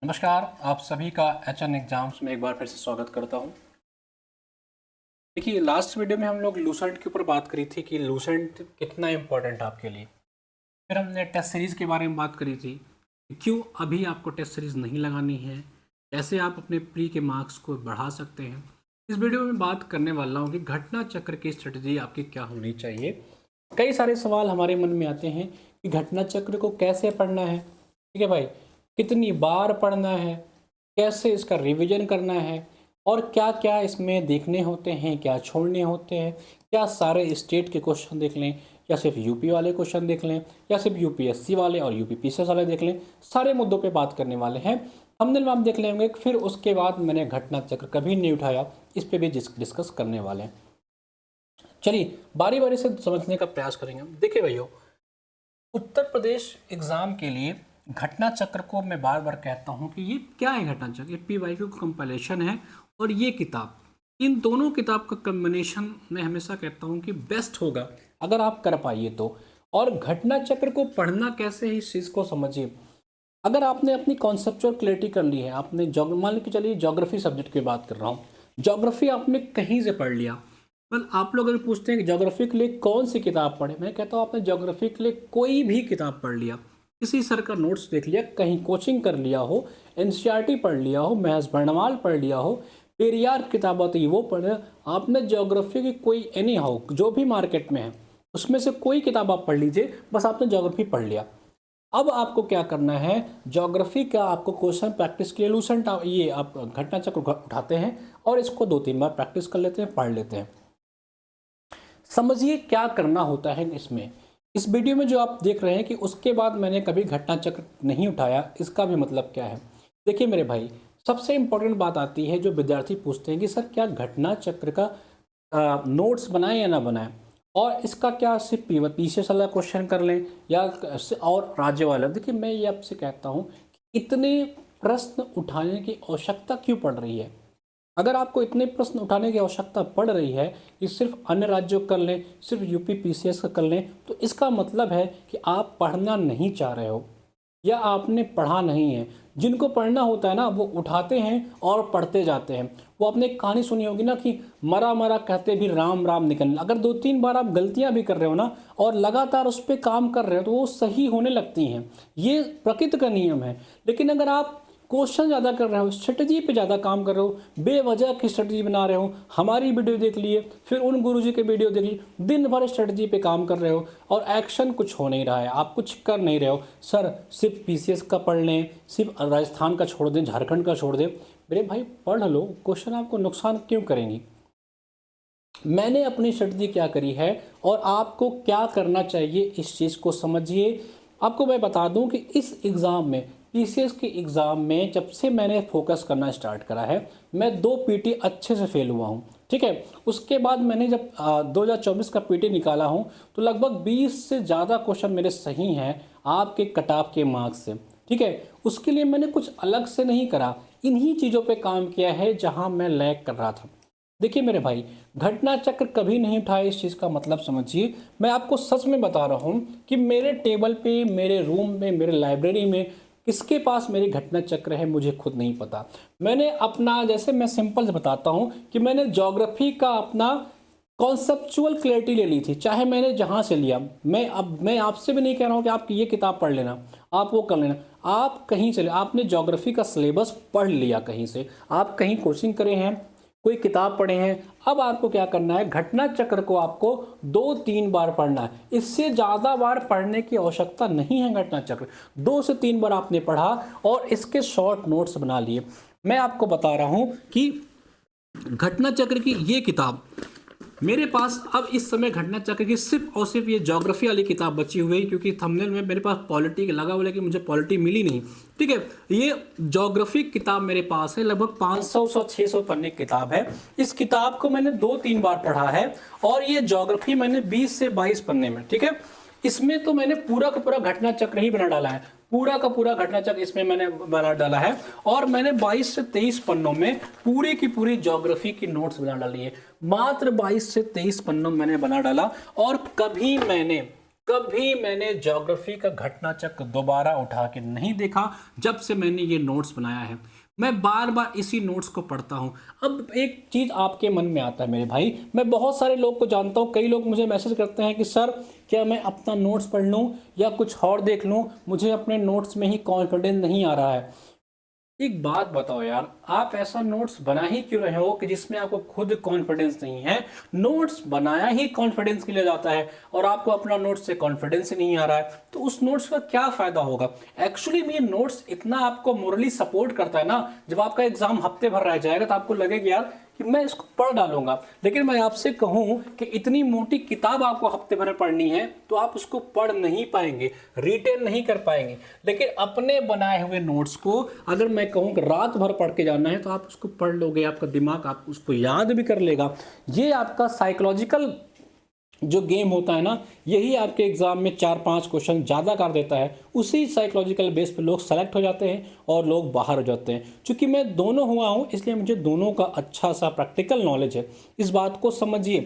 नमस्कार, आप सभी का एचएन एग्जाम्स में एक बार फिर से स्वागत करता हूं। देखिए, लास्ट वीडियो में हम लोग लूसेंट के ऊपर बात करी थी कि लूसेंट कितना इम्पोर्टेंट है आपके लिए। फिर हमने टेस्ट सीरीज़ के बारे में बात करी थी कि क्यों अभी आपको टेस्ट सीरीज़ नहीं लगानी है, कैसे आप अपने प्री के मार्क्स को बढ़ा सकते हैं। इस वीडियो में बात करने वाला हूँ कि घटना चक्र की स्ट्रेटजी आपकी क्या होनी चाहिए। कई सारे सवाल हमारे मन में आते हैं कि घटना चक्र को कैसे पढ़ना है, ठीक है भाई, कितनी बार पढ़ना है, कैसे इसका रिवीजन करना है और क्या क्या इसमें देखने होते हैं, क्या छोड़ने होते हैं, क्या सारे स्टेट के क्वेश्चन देख लें या सिर्फ यूपी वाले क्वेश्चन देख लें या सिर्फ यूपीएससी वाले और यूपी पीसीएस वाले देख लें। सारे मुद्दों पे बात करने वाले हैं। थंबनेल में आप देख लेंगे। फिर उसके बाद मैंने घटना चक्र कभी नहीं उठाया, इस पे भी डिस्कस करने वाले हैं। चलिए बारी बारी से समझने का प्रयास करेंगे। देखिए भैया, उत्तर प्रदेश एग्जाम के लिए घटना चक्र को मैं बार बार कहता हूँ कि ये क्या है घटना चक्र। ये पीवाईक्यू का कंपाइलेशन है और ये किताब, इन दोनों किताब का कम्बिनेशन मैं हमेशा कहता हूँ कि बेस्ट होगा अगर आप कर पाइए तो। और घटना चक्र को पढ़ना कैसे है इस चीज़ को समझिए। अगर आपने अपनी कॉन्सेप्चुअल क्लैरिटी कर ली है, आपने मान के चलिए ज्योग्राफी सब्जेक्ट की बात कर रहा हूँ, ज्योग्राफी आपने कहीं से पढ़ लिया। पर आप लोग अगर पूछते हैं कि ज्योग्राफी के लिए कौन सी किताब पढ़े, मैं कहता हूँ आपने ज्योग्राफी के लिए कोई भी किताब पढ़ लिया, किसी सर का नोट्स देख लिया, कहीं कोचिंग कर लिया हो, एनसीईआरटी पढ़ लिया हो, महज बर्णमाल पढ़ लिया हो, पेरियार किताब आती है वो पढ़े, आपने ज्योग्राफी की कोई एनी हाउ जो भी मार्केट में है उसमें से कोई किताब आप पढ़ लीजिए, बस आपने ज्योग्राफी पढ़ लिया। अब आपको क्या करना है, ज्योग्राफी का आपको क्वेश्चन प्रैक्टिस के लिए लूसेंट ये आप घटना चक्र उठाते हैं और इसको 2-3 बार प्रैक्टिस कर लेते हैं, पढ़ लेते हैं। समझिए क्या करना होता है इसमें। इस वीडियो में जो आप देख रहे हैं कि उसके बाद मैंने कभी घटना चक्र नहीं उठाया, इसका भी मतलब क्या है। देखिए मेरे भाई, सबसे इंपॉर्टेंट बात आती है जो विद्यार्थी पूछते हैं कि सर क्या घटना चक्र का नोट्स बनाएं या ना बनाएं, और इसका क्या सिर्फ पीसीएस वाला क्वेश्चन कर लें या और राज्य वाला। देखिए मैं ये आपसे कहता हूँ कि इतने प्रश्न उठाने की आवश्यकता क्यों पड़ रही है। अगर आपको इतने प्रश्न उठाने की आवश्यकता पड़ रही है कि सिर्फ अन्य राज्यों कर लें, सिर्फ यूपी पीसीएस का कर लें, तो इसका मतलब है कि आप पढ़ना नहीं चाह रहे हो या आपने पढ़ा नहीं है। जिनको पढ़ना होता है ना वो उठाते हैं और पढ़ते जाते हैं। वो आपने एक कहानी सुनी होगी ना कि मरा मरा कहते भी राम राम निकलने। अगर 2-3 बार आप गलतियां भी कर रहे हो ना और लगातार उस पर काम कर रहे हो तो वो सही होने लगती हैं। ये प्रकृति का नियम है। लेकिन अगर आप क्वेश्चन ज़्यादा कर रहे हो, स्ट्रेटजी पे ज़्यादा काम कर रहे हो, बेवजह की स्ट्रेटजी बना रहे हो, हमारी वीडियो देख लिए, फिर उन गुरुजी के वीडियो देख लिए, दिन भर स्ट्रेटजी पे काम कर रहे हो और एक्शन कुछ हो नहीं रहा है, आप कुछ कर नहीं रहे हो। सर सिर्फ पीसीएस का पढ़ लें, सिर्फ राजस्थान का छोड़ दें, झारखंड का छोड़ दें। मेरे भाई पढ़ लो, क्वेश्चन आपको नुकसान क्यों करेंगी। मैंने अपनी स्ट्रेटजी क्या करी है और आपको क्या करना चाहिए इस चीज़ को समझिए। आपको मैं बता दूं कि इस एग्ज़ाम में, पीसीएस के एग्ज़ाम में जब से मैंने फोकस करना स्टार्ट करा है, मैं 2 पीटी अच्छे से फेल हुआ हूं, ठीक है। उसके बाद मैंने जब 2024 का पीटी निकाला हूं तो लगभग 20 से ज़्यादा क्वेश्चन मेरे सही हैं आपके कट ऑफ के मार्क्स से, ठीक है। उसके लिए मैंने कुछ अलग से नहीं करा, इन्हीं चीज़ों पे काम किया है जहां मैं लैग कर रहा था। देखिए मेरे भाई, घटना चक्र कभी नहीं उठाए, इस चीज़ का मतलब समझिए। मैं आपको सच में बता रहा हूँ कि मेरे टेबल पे, मेरे रूम में, मेरे लाइब्रेरी में किसके पास मेरी घटना चक्र है मुझे खुद नहीं पता। मैंने अपना, जैसे मैं सिंपल से बताता हूँ कि मैंने ज्योग्राफी का अपना कॉन्सेप्चुअल क्लैरिटी ले ली थी, चाहे मैंने जहाँ से लिया। मैं आपसे भी नहीं कह रहा हूँ कि आप ये किताब पढ़ लेना, आप वो कर लेना। आप कहीं चले, आपने ज्योग्राफी का सिलेबस पढ़ लिया कहीं से, आप कहीं कोचिंग करे हैं, कोई किताब पढ़े हैं। अब आपको क्या करना है, घटना चक्र को आपको 2-3 बार पढ़ना है, इससे ज़्यादा बार पढ़ने की आवश्यकता नहीं है। घटना चक्र 2 से 3 बार आपने पढ़ा और इसके शॉर्ट नोट्स बना लिए। मैं आपको बता रहा हूं कि घटना चक्र की ये किताब मेरे पास अब इस समय घटना चक्र की सिर्फ और सिर्फ ये ज्योग्राफी वाली किताब बची हुई है, क्योंकि थंबनेल में मेरे पास पॉलिटी लगा हुआ है कि मुझे पॉलिटी मिली नहीं, ठीक है। ये ज्योग्राफी किताब मेरे पास है, लगभग 500 से 600 पन्ने की किताब है। इस किताब को मैंने 2-3 बार पढ़ा है और ये ज्योग्राफी मैंने 20 से 22 पन्ने में, ठीक है। इसमें तो मैंने पूरा का पूरा घटना चक्र ही बना डाला है, पूरा का पूरा घटना चक्र इसमें मैंने बना डाला है। और मैंने 22 से 23 पन्नों में पूरी की पूरी ज्योग्राफी की नोट्स बना डाली है। मात्र 22 से 23 पन्नों मैंने बना डाला और कभी मैंने कभी मैंने ज्योग्राफी का घटना चक्र दोबारा उठा के नहीं देखा जब से मैंने ये नोट्स बनाया है। मैं बार बार इसी नोट्स को पढ़ता हूँ। अब एक चीज़ आपके मन में आता है मेरे भाई, मैं बहुत सारे लोग को जानता हूँ, कई लोग मुझे मैसेज करते हैं कि सर क्या मैं अपना नोट्स पढ़ लूँ या कुछ और देख लूँ, मुझे अपने नोट्स में ही कॉन्फिडेंस नहीं आ रहा है। एक बात बताओ यार, आप ऐसा नोट्स बना ही क्यों रहे हो कि जिसमें आपको खुद कॉन्फिडेंस नहीं है। नोट्स बनाया ही कॉन्फिडेंस के लिए जाता है और आपको अपना नोट्स से कॉन्फिडेंस ही नहीं आ रहा है, तो उस नोट्स का क्या फायदा होगा। एक्चुअली में ये नोट्स इतना आपको मोरली सपोर्ट करता है ना, जब आपका एग्जाम हफ्ते भर रह जाएगा तो आपको लगेगा यार कि मैं इसको पढ़ डालूंगा। लेकिन मैं आपसे कहूं कि इतनी मोटी किताब आपको हफ्ते भर में पढ़नी है तो आप उसको पढ़ नहीं पाएंगे, रिटेन नहीं कर पाएंगे। लेकिन अपने बनाए हुए नोट्स को अगर मैं कहूं कि रात भर पढ़ के जाना है तो आप उसको पढ़ लोगे, आपका दिमाग आप उसको याद भी कर लेगा। ये आपका साइकोलॉजिकल जो गेम होता है ना, यही आपके एग्जाम में 4-5 क्वेश्चन ज़्यादा कर देता है। उसी साइकोलॉजिकल बेस पे लोग सेलेक्ट हो जाते हैं और लोग बाहर हो जाते हैं। क्योंकि मैं दोनों हुआ हूँ इसलिए मुझे दोनों का अच्छा सा प्रैक्टिकल नॉलेज है, इस बात को समझिए।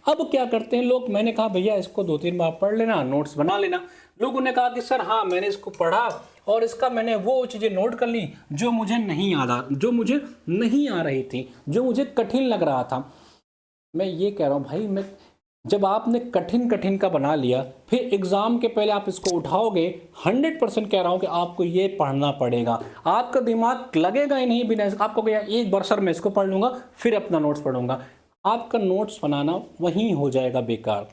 अब क्या करते हैं लोग, मैंने कहा भैया इसको 2-3 बार पढ़ लेना, नोट्स बना लेना। लोगों ने कहा कि सर हाँ मैंने इसको पढ़ा और इसका मैंने वो चीज़ें नोट कर ली जो मुझे नहीं आ रही थी, जो मुझे कठिन लग रहा था। मैं ये कह रहा हूँ भाई, जब आपने कठिन कठिन का बना लिया फिर एग्जाम के पहले आप इसको उठाओगे, 100% कह रहा हूं कि आपको ये पढ़ना पड़ेगा। आपका दिमाग लगेगा ही नहीं बिना, आपको क्या एक बार सर मैं इसको पढ़ लूंगा फिर अपना नोट्स पढ़ूंगा, आपका नोट्स बनाना वहीं हो जाएगा बेकार।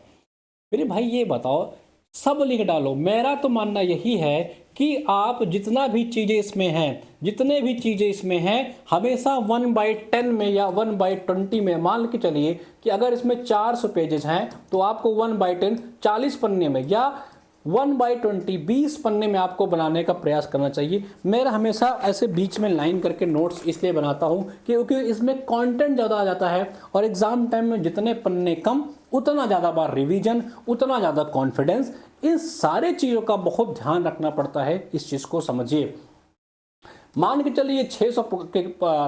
मेरे भाई ये बताओ, सब लिख डालो। मेरा तो मानना यही है कि आप जितना भी चीज़ें इसमें हैं, जितने भी चीज़ें इसमें हैं, हमेशा 1/10 में या 1/20 में मान के चलिए कि अगर इसमें 400 पेजेस हैं तो आपको 1/10 40 पन्ने में या 1/20 20 पन्ने में आपको बनाने का प्रयास करना चाहिए। मेरा हमेशा ऐसे बीच में लाइन करके नोट्स इसलिए बनाता हूँ क्योंकि इसमें कंटेंट ज़्यादा आ जाता है और एग्जाम टाइम में जितने पन्ने कम उतना ज़्यादा बार रिवीजन, उतना ज़्यादा कॉन्फिडेंस। इन सारे चीज़ों का बहुत ध्यान रखना पड़ता है, इस चीज़ को समझिए। मान के चलिए 600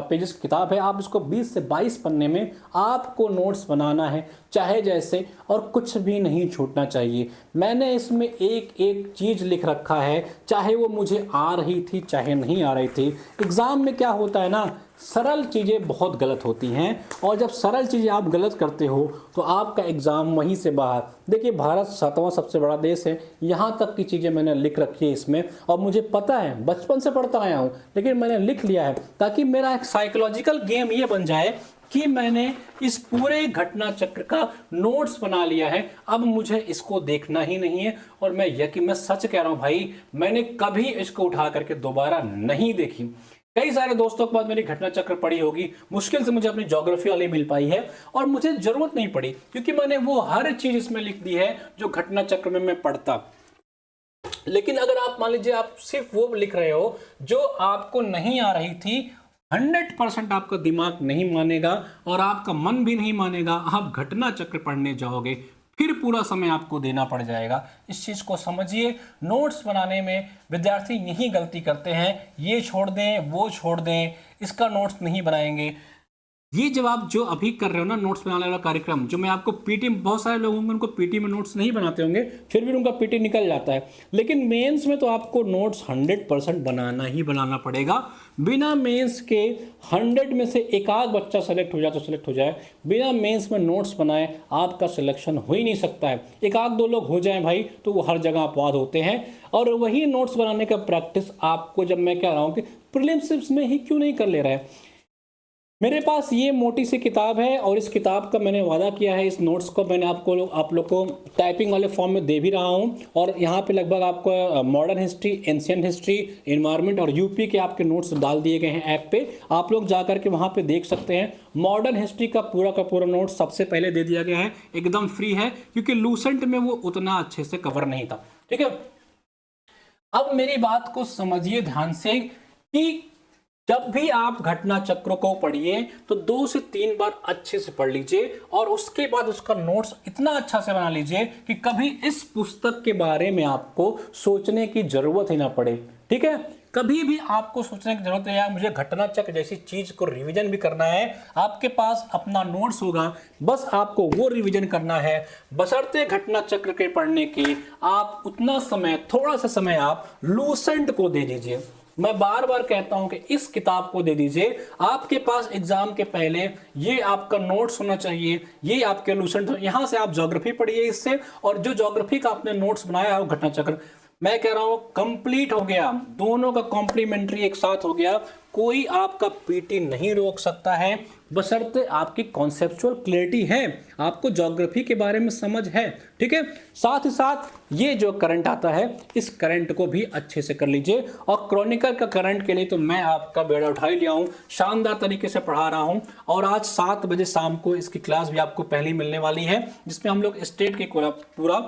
पेजेस की किताब है, आप इसको 20 से 22 पन्ने में आपको नोट्स बनाना है चाहे जैसे, और कुछ भी नहीं छूटना चाहिए। मैंने इसमें एक एक चीज़ लिख रखा है, चाहे वो मुझे आ रही थी चाहे नहीं आ रही थी। एग्ज़ाम में क्या होता है ना, सरल चीज़ें बहुत गलत होती हैं और जब सरल चीज़ें आप गलत करते हो तो आपका एग्ज़ाम वहीं से बाहर। देखिए भारत 7वां सबसे बड़ा देश है, यहाँ तक की चीज़ें मैंने लिख रखी है इसमें और मुझे पता है, बचपन से पढ़ता आया हूँ, लेकिन मैंने लिख लिया है ताकि मेरा एक साइकोलॉजिकल गेम ये बन जाए कि मैंने इस पूरे घटना चक्र का नोट्स बना लिया है, अब मुझे इसको देखना ही नहीं है। और मैं सच कह रहा हूँ भाई, मैंने कभी इसको उठा करके दोबारा नहीं देखी। कई सारे दोस्तों के बाद मेरी घटना चक्र पड़ी होगी, मुश्किल से मुझे अपनी ज्योग्राफी वाली मिल पाई है और मुझे जरूरत नहीं पड़ी क्योंकि मैंने वो हर चीज इसमें लिख दी है जो घटना चक्र में मैं पढ़ता। लेकिन अगर आप मान लीजिए आप सिर्फ वो लिख रहे हो जो आपको नहीं आ रही थी, 100% आपका दिमाग नहीं मानेगा और आपका मन भी नहीं मानेगा। आप घटना चक्र पढ़ने जाओगे फिर पूरा समय आपको देना पड़ जाएगा। इस चीज़ को समझिए। नोट्स बनाने में विद्यार्थी यही गलती करते हैं, ये छोड़ दें वो छोड़ दें, इसका नोट्स नहीं बनाएंगे। ये जब आप जो अभी कर रहे हो ना नोट्स बनाने वाला कार्यक्रम, जो मैं आपको पीटी, बहुत सारे लोग होंगे उनको पीटी में नोट्स नहीं बनाते होंगे, फिर भी उनका पीटी निकल जाता है। लेकिन मेंस में तो आपको नोट्स 100% बनाना ही बनाना पड़ेगा। बिना मेंस के 100 में से एक आध बच्चा सेलेक्ट हो जाए तो सेलेक्ट हो जाए, बिना मेंस में नोट्स बनाए आपका सिलेक्शन हो ही नहीं सकता है। एक आध दो लोग हो जाएं भाई तो वो हर जगह अपवाद होते हैं। और वही नोट्स बनाने का प्रैक्टिस आपको, जब मैं कह रहा हूँ कि प्रीलिम्स में ही क्यों नहीं कर ले रहा है। मेरे पास ये मोटी सी किताब है और इस किताब का मैंने वादा किया है, इस नोट्स को मैंने आप लोग को टाइपिंग वाले फॉर्म में दे भी रहा हूँ। और यहाँ पे लगभग आपको modern history, ancient history, environment और यूपी के आपके नोट्स डाल दिए गए हैं ऐप पे, आप लोग जा करके वहाँ पे देख सकते हैं। मॉडर्न हिस्ट्री का पूरा नोट सबसे पहले दे दिया गया है, एकदम फ्री है क्योंकि लूसेंट में वो उतना अच्छे से कवर नहीं था। ठीक है, अब मेरी बात को समझिए ध्यान से कि जब भी आप घटना चक्र को पढ़िए तो 2 से 3 बार अच्छे से पढ़ लीजिए और उसके बाद उसका नोट्स इतना अच्छा से बना लीजिए कि कभी इस पुस्तक के बारे में आपको सोचने की जरूरत ही ना पड़े। ठीक है, कभी भी आपको सोचने की जरूरत है यार मुझे घटना चक्र जैसी चीज को रिवीजन भी करना है, आपके पास अपना नोट्स होगा, बस आपको वो रिवीजन करना है। बशर्ते घटना चक्र के पढ़ने की आप उतना समय, थोड़ा सा समय आप लूसेंट को दे दीजिए। मैं बार बार कहता हूं कि इस किताब को दे दीजिए, आपके पास एग्जाम के पहले ये आपका नोट्स होना चाहिए, ये आपके लूसेंट। यहां से आप ज्योग्राफी पढ़िए इससे, और जो ज्योग्राफी का आपने नोट्स बनाया है वो घटना चक्र, मैं कह रहा हूं कंप्लीट हो गया, दोनों का कॉम्प्लीमेंट्री एक साथ हो गया। कोई आपका पीटी नहीं रोक सकता है, बशर्ते आपकी कॉन्सेप्चुअल क्लैरिटी है, आपको ज्योग्राफी के बारे में समझ है। ठीक है, साथ ही साथ ये जो करंट आता है इस करंट को भी अच्छे से कर लीजिए। और क्रॉनिकल का करंट के लिए तो मैं आपका बेड़ा उठा ही लिया हूं, शानदार तरीके से पढ़ा रहा हूं। और आज 7 बजे शाम को इसकी क्लास भी आपको पहली मिलने वाली है, जिसमें हम लोग स्टेट के पूरा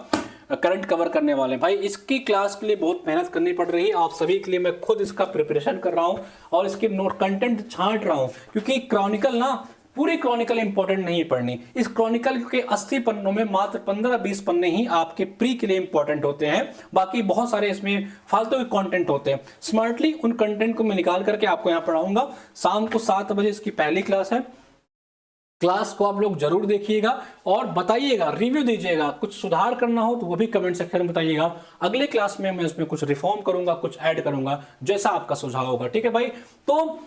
करंट कवर करने वाले हैं। भाई इसकी क्लास के लिए बहुत मेहनत करनी पड़ रही है आप सभी के लिए, मैं खुद इसका प्रिपरेशन कर रहा हूं और इसकी नोट कंटेंट छांट रहा हूं, क्योंकि क्रॉनिकल ना, पूरी क्रॉनिकल इंपॉर्टेंट नहीं पढ़नी। इस क्रॉनिकल के 80 पन्नों में मात्र 15-20 पन्ने ही आपके प्री के लिए इंपॉर्टेंट होते हैं, बाकी बहुत सारे इसमें फालतू के कंटेंट होते हैं। स्मार्टली उन कंटेंट को मैं निकाल करके आपको यहाँ पढ़ाऊंगा। शाम को 7 बजे इसकी पहली क्लास है, क्लास को आप लोग जरूर देखिएगा और बताइएगा, रिव्यू दीजिएगा, कुछ सुधार करना हो तो वो भी कमेंट सेक्शन में बताइएगा। अगले क्लास में मैं इसमें कुछ रिफॉर्म करूंगा, कुछ ऐड करूंगा, जैसा आपका सुझाव होगा। ठीक है भाई, तो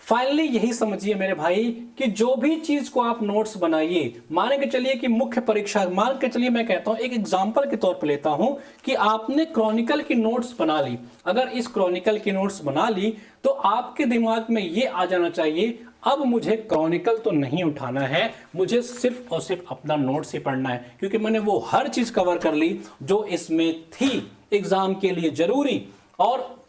फाइनली यही समझिए मेरे भाई कि जो भी चीज को आप नोट्स बनाइए, मान के चलिए कि मुख्य परीक्षा, मान के चलिए मैं कहता हूं एक एग्जांपल के तौर पे लेता हूं कि आपने क्रॉनिकल की नोट्स बना ली। अगर इस क्रॉनिकल की नोट्स बना ली तो आपके दिमाग में ये आ जाना चाहिए, अब मुझे क्रॉनिकल तो नहीं उठाना है, मुझे सिर्फ और सिर्फ अपना नोट्स ही पढ़ना है, क्योंकि मैंने वो हर चीज कवर कर ली जो इसमें थी एग्जाम के लिए जरूरी। और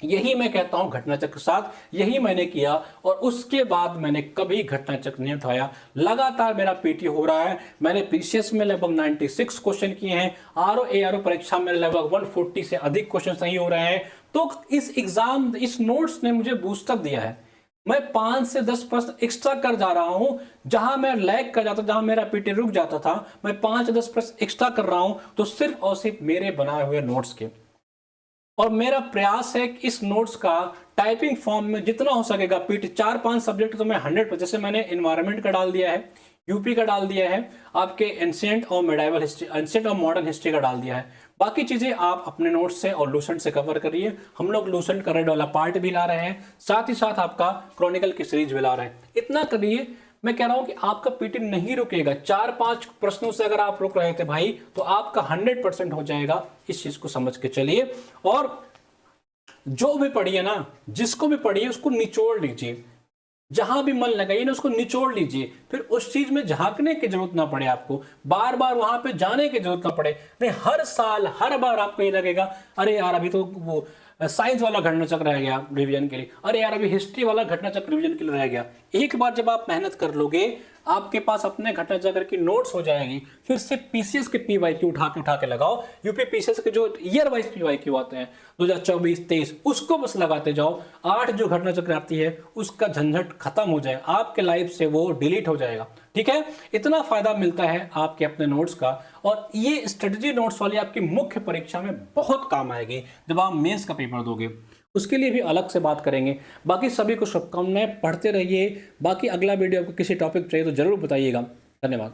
यही मैं कहता हूं घटना चक्र के साथ यही मैंने किया, और उसके बाद मैंने कभी घटना चक्र नहीं उठाया। लगातार मेरा पीटी हो रहा है, मैंने पीसीएस में लगभग 96 क्वेश्चन किए हैं, आरओ एआरओ परीक्षा में लगभग 140 से अधिक क्वेश्चन सही हो रहे हैं। तो इस एग्जाम, इस नोट्स ने मुझे बूस्टअप दिया है। मैं 5 से 10% एक्स्ट्रा कर जा रहा हूं, जहां मैं लैग कर जाता, जहां मेरा पीटी रुक जाता था, मैं 5-10% एक्स्ट्रा कर रहा हूं, तो सिर्फ और सिर्फ मेरे बनाए हुए नोट्स के। और मेरा प्रयास है कि इस नोट्स का टाइपिंग फॉर्म में जितना हो सकेगा, पीटी 4-5 सब्जेक्ट तो मैं 100%, जैसे मैंने एनवायरनमेंट का डाल दिया है, यूपी का डाल दिया है, आपके एंशिएंट और मेडाइवल हिस्ट्री, एंशिएंट और मॉडर्न हिस्ट्री का डाल दिया है। बाकी चीजें आप अपने नोट्स से और लूसेंट से कवर करिए। हम लोग लूसेंट का रेड वाला पार्ट भी ला रहे हैं, साथ ही साथ आपका क्रॉनिकल की सीरीज भी ला रहे हैं। इतना करिए, मैं कह रहा हूं कि आपका पीटी नहीं रुकेगा। 4-5 प्रश्नों से अगर आप रुक रहे थे भाई, तो आपका 100% हो जाएगा। इस चीज को समझ के चलिए, और जो भी पढ़िए ना, जिसको भी पढ़िए उसको निचोड़ लीजिए, जहां भी मन लगाइए ना उसको निचोड़ लीजिए, फिर उस चीज में झांकने की जरूरत ना पड़े, आपको बार बार वहां पे जाने की जरूरत ना पड़े। नहीं, हर साल हर बार आपको ये लगेगा अरे यार अभी तो वो साइंस वाला घटना चक्र रह गया रिवीजन के लिए, अरे यार अभी हिस्ट्री वाला घटना चक्र रिवीजन के लिए रह गया। एक बार जब आप मेहनत कर लोगे, आपके पास अपने घटना चक्र की नोट्स हो जाएगी, फिर से पीसीएस के पीवाईक्यू उठा के लगाओ। यूपी पीसीएस के जो ईयर वाइज पीवाईक्यू आते हैं 2024-23, उसको बस लगाते जाओ। 8 जो घटना चक्र आती है उसका झंझट खत्म हो जाए, आपके लाइफ से वो डिलीट हो जाएगा। ठीक है, इतना फायदा मिलता है आपके अपने नोट्स का, और ये स्ट्रेटजी नोट्स वाली आपकी मुख्य परीक्षा में बहुत काम आएगी जब आप मेंस का पेपर दोगे। उसके लिए भी अलग से बात करेंगे। बाकी सभी को शुभकामनाएं, पढ़ते रहिए। बाकी अगला वीडियो आपको किसी टॉपिक चाहिए तो जरूर बताइएगा। धन्यवाद।